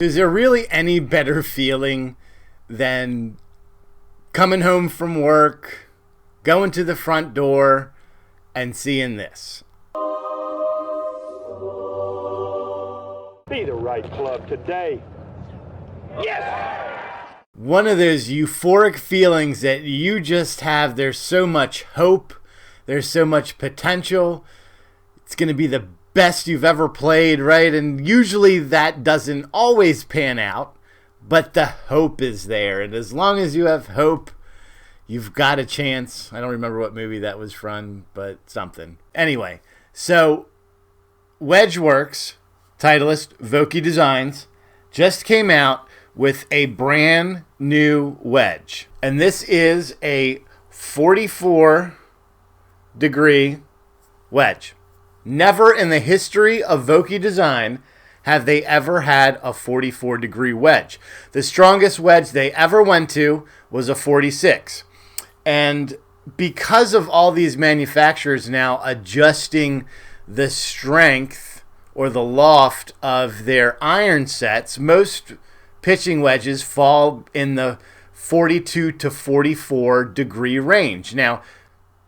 Is there really any better feeling than coming home from work, going to the front door, and seeing this? Be the right club today. Yes! One of those euphoric feelings that you just have. There's so much hope. There's so much potential. It's going to be the best you've ever played, right? And usually that doesn't always pan out, but the hope is there. And as long as you have hope, you've got a chance. I don't remember what movie that was from, but something. Anyway, so Wedgeworks, Titleist Vokey Designs, just came out with a brand new wedge. And this is a 44-degree wedge. Never in the history of Vokey design have they ever had a 44-degree wedge. The strongest wedge they ever went to was a 46. And because of all these manufacturers now adjusting the strength or the loft of their iron sets, most pitching wedges fall in the 42 to 44 degree range. Now,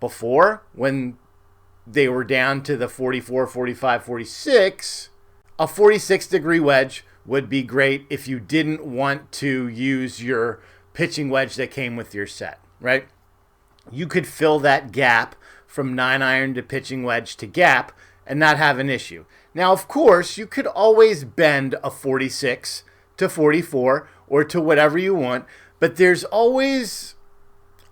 before, when they were down to the 44, 45, 46, a 46 degree wedge would be great if you didn't want to use your pitching wedge that came with your set, right? You could fill that gap from 9-iron to pitching wedge to gap and not have an issue. Now, of course, you could always bend a 46 to 44 or to whatever you want, but there's always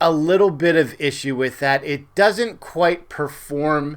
a little bit of issue with that. It doesn't quite perform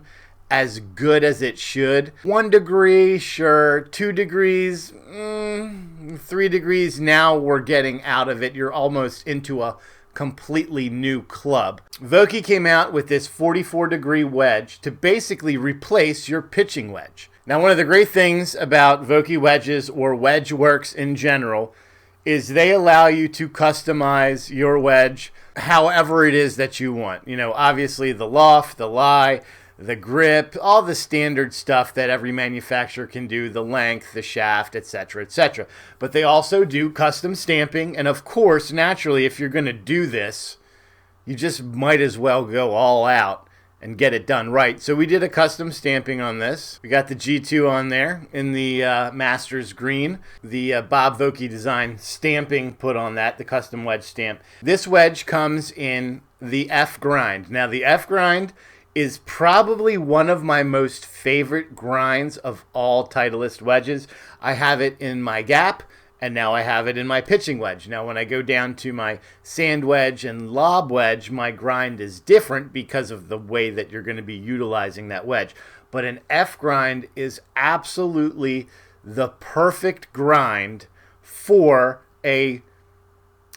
as good as it should. 1 degree, sure. 2 degrees, 3 degrees, now we're getting out of it. You're almost into a completely new club. Vokey came out with this 44-degree wedge to basically replace your pitching wedge. Now, one of the great things about Vokey wedges or Wedgeworks in general is they allow you to customize your wedge however it is that you want. You know, obviously the loft, the lie, the grip, all the standard stuff that every manufacturer can do, the length, the shaft, etc., etc. But they also do custom stamping, and of course, naturally, if you're going to do this, you just might as well go all out and get it done right. So we did a custom stamping on this. We got the G2 on there in the Masters green. The Bob Vokey design stamping put on that, the custom wedge stamp. This wedge comes in the F grind. Now the F grind is probably one of my most favorite grinds of all Titleist wedges. I have it in my gap, and now I have it in my pitching wedge. Now, when I go down to my sand wedge and lob wedge, my grind is different because of the way that you're going to be utilizing that wedge. But an F grind is absolutely the perfect grind for a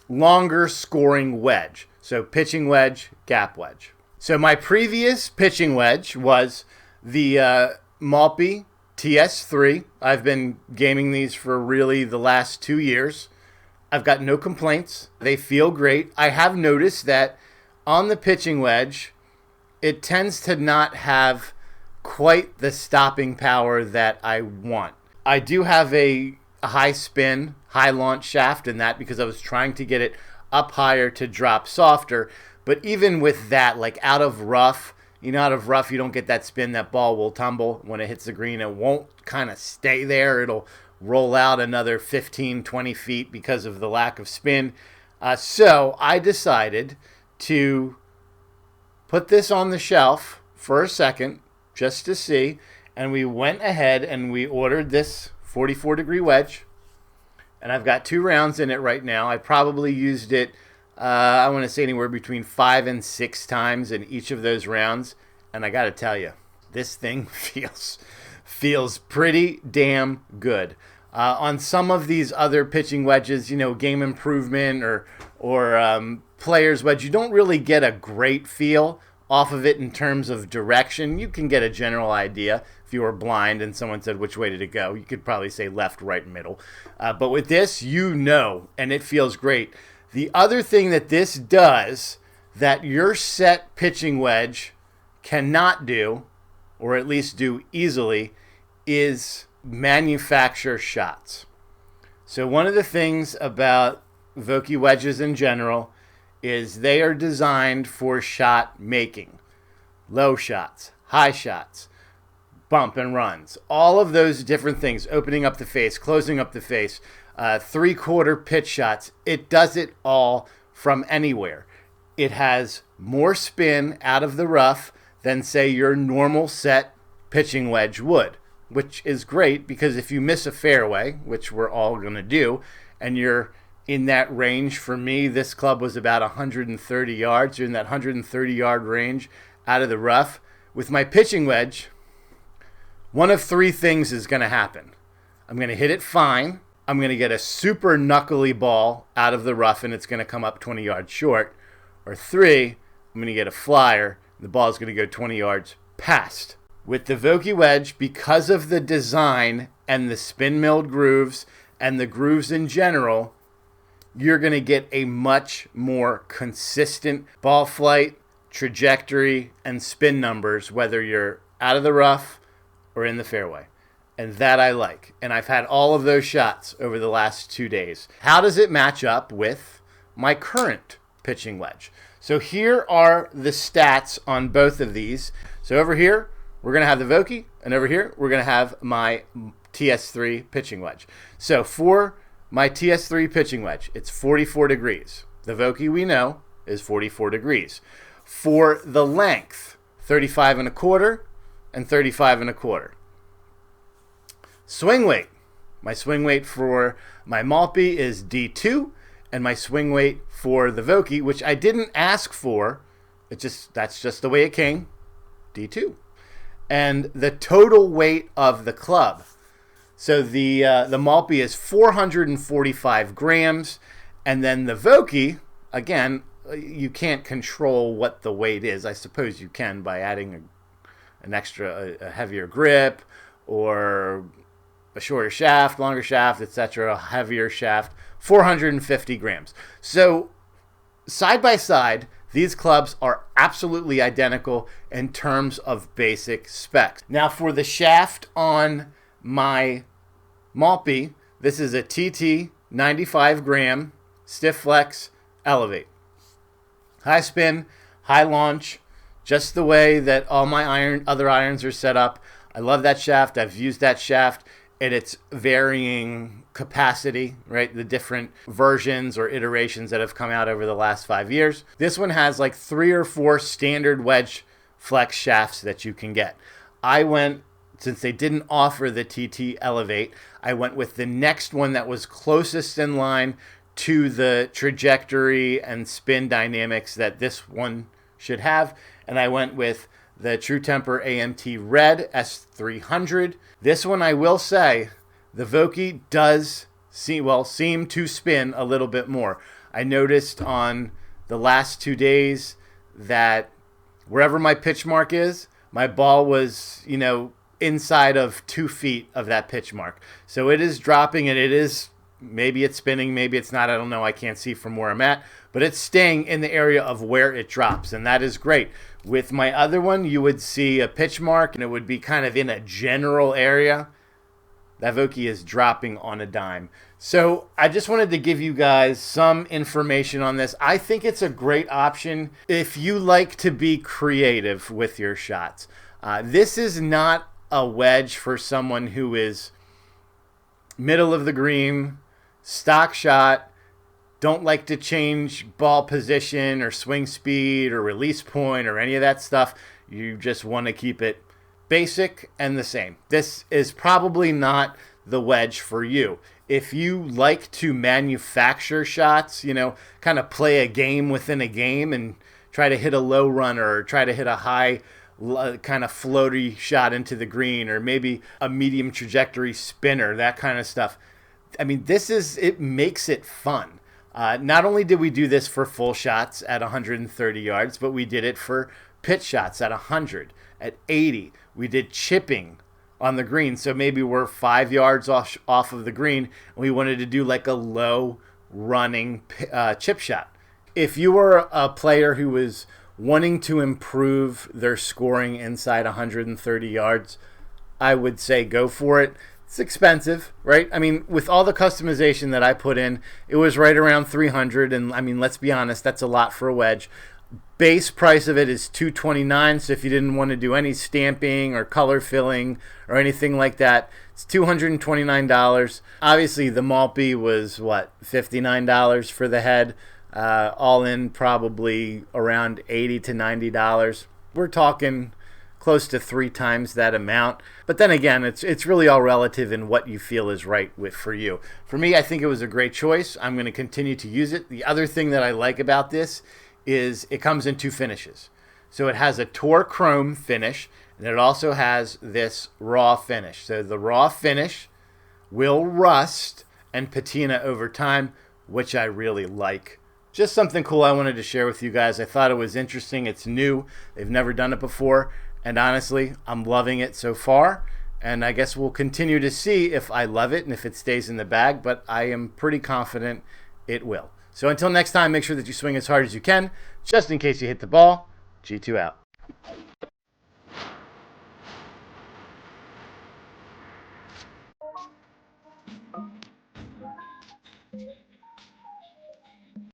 longer scoring wedge. So pitching wedge, gap wedge. So my previous pitching wedge was the Malpe TS3. I've been gaming these for really the last 2 years. I've got no complaints. They feel great. I have noticed that on the pitching wedge, it tends to not have quite the stopping power that I want. I do have a high spin, high launch shaft in that because I was trying to get it up higher to drop softer. But even with that, like out of rough, you don't get that spin. That ball will tumble. When it hits the green, it won't kind of stay there. It'll roll out another 15, 20 feet because of the lack of spin. So I decided to put this on the shelf for a second just to see. And we went ahead and we ordered this 44-degree wedge. And I've got 2 rounds in it right now. I probably used it I want to say anywhere between 5 and 6 times in each of those rounds. And I got to tell you, this thing feels pretty damn good. On some of these other pitching wedges, game improvement or player's wedge, you don't really get a great feel off of it in terms of direction. You can get a general idea. If you were blind and someone said, which way did it go? You could probably say left, right, middle. But with this, and it feels great. The other thing that this does that your set pitching wedge cannot do, or at least do easily, is manufacture shots. So one of the things about Vokey wedges in general is they are designed for shot making. Low shots, high shots, bump and runs, all of those different things, opening up the face, closing up the face, 3/4 pitch shots. It does it all from anywhere. It has more spin out of the rough than, say, your normal set pitching wedge would, which is great because if you miss a fairway, which we're all going to do, and you're in that range, for me, this club was about 130 yards. You're in that 130-yard range out of the rough. With my pitching wedge, one of three things is going to happen. I'm going to hit it fine. I'm going to get a super knuckly ball out of the rough, and it's going to come up 20 yards short. Or three, I'm going to get a flyer. The ball is going to go 20 yards past. With the Vokey wedge, because of the design and the spin milled grooves and the grooves in general, you're going to get a much more consistent ball flight, trajectory, and spin numbers, whether you're out of the rough or in the fairway. And that I like. And I've had all of those shots over the last 2 days. How does it match up with my current pitching wedge? So here are the stats on both of these. So over here, we're going to have the Vokey, and over here, we're going to have my TS3 pitching wedge. So for my TS3 pitching wedge, it's 44 degrees. The Vokey, we know, is 44 degrees. For the length, 35 1/4 and 35 1/4. Swing weight. My swing weight for my Maltby is D2, and my swing weight for the Vokey, which I didn't ask for, that's just the way it came, D2. And the total weight of the club. So the Maltby is 445 grams, and then the Vokey, again, you can't control what the weight is. I suppose you can by adding a heavier grip or a shorter shaft, longer shaft, etc., a heavier shaft, 450 grams. So side by side, these clubs are absolutely identical in terms of basic specs. Now for the shaft on my Maltby, this is a TT 95 gram stiff flex elevate. High spin, high launch, just the way that all my other irons are set up. I love that shaft. I've used that shaft at its varying capacity, right? The different versions or iterations that have come out over the last 5 years. This one has like 3 or 4 standard wedge flex shafts that you can get. I went, since they didn't offer the TT Elevate, I went with the next one that was closest in line to the trajectory and spin dynamics that this one should have. And I went with the True Temper AMT Red S300. This one, I will say, the Vokey does seem to spin a little bit more. I noticed on the last 2 days that wherever my pitch mark is, my ball was, inside of 2 feet of that pitch mark. So it is dropping, and it is, maybe it's spinning, maybe it's not, I don't know, I can't see from where I'm at, but it's staying in the area of where it drops, and that is great. With my other one, you would see a pitch mark, and it would be kind of in a general area. That Vokey is dropping on a dime. So I just wanted to give you guys some information on this. I think it's a great option if you like to be creative with your shots. This is not a wedge for someone who is middle of the green, stock shot, don't like to change ball position or swing speed or release point or any of that stuff. You just want to keep it basic and the same. This is probably not the wedge for you. If you like to manufacture shots, kind of play a game within a game and try to hit a low runner or try to hit a high kind of floaty shot into the green or maybe a medium trajectory spinner, that kind of stuff. I mean, it makes it fun. Not only did we do this for full shots at 130 yards, but we did it for pitch shots at 100, at 80. We did chipping on the green. So maybe we're 5 yards off of the green, and we wanted to do like a low running chip shot. If you were a player who was wanting to improve their scoring inside 130 yards, I would say go for it. It's expensive, right? I mean, with all the customization that I put in, it was right around $300, and I mean, let's be honest, that's a lot for a wedge. Base price of it is $229, so if you didn't want to do any stamping or color filling or anything like that, it's $229. Obviously, the Maltby was, what, $59 for the head, all in probably around $80 to $90. We're talking close to 3 times that amount. But then again, it's really all relative in what you feel is right for you. For me, I think it was a great choice. I'm going to continue to use it. The other thing that I like about this is it comes in 2 finishes. So it has a Tour Chrome finish, and it also has this raw finish. So the raw finish will rust and patina over time, which I really like. Just something cool I wanted to share with you guys. I thought it was interesting. It's new. They've never done it before. And honestly, I'm loving it so far. And I guess we'll continue to see if I love it and if it stays in the bag. But I am pretty confident it will. So until next time, make sure that you swing as hard as you can, just in case you hit the ball. G2 out.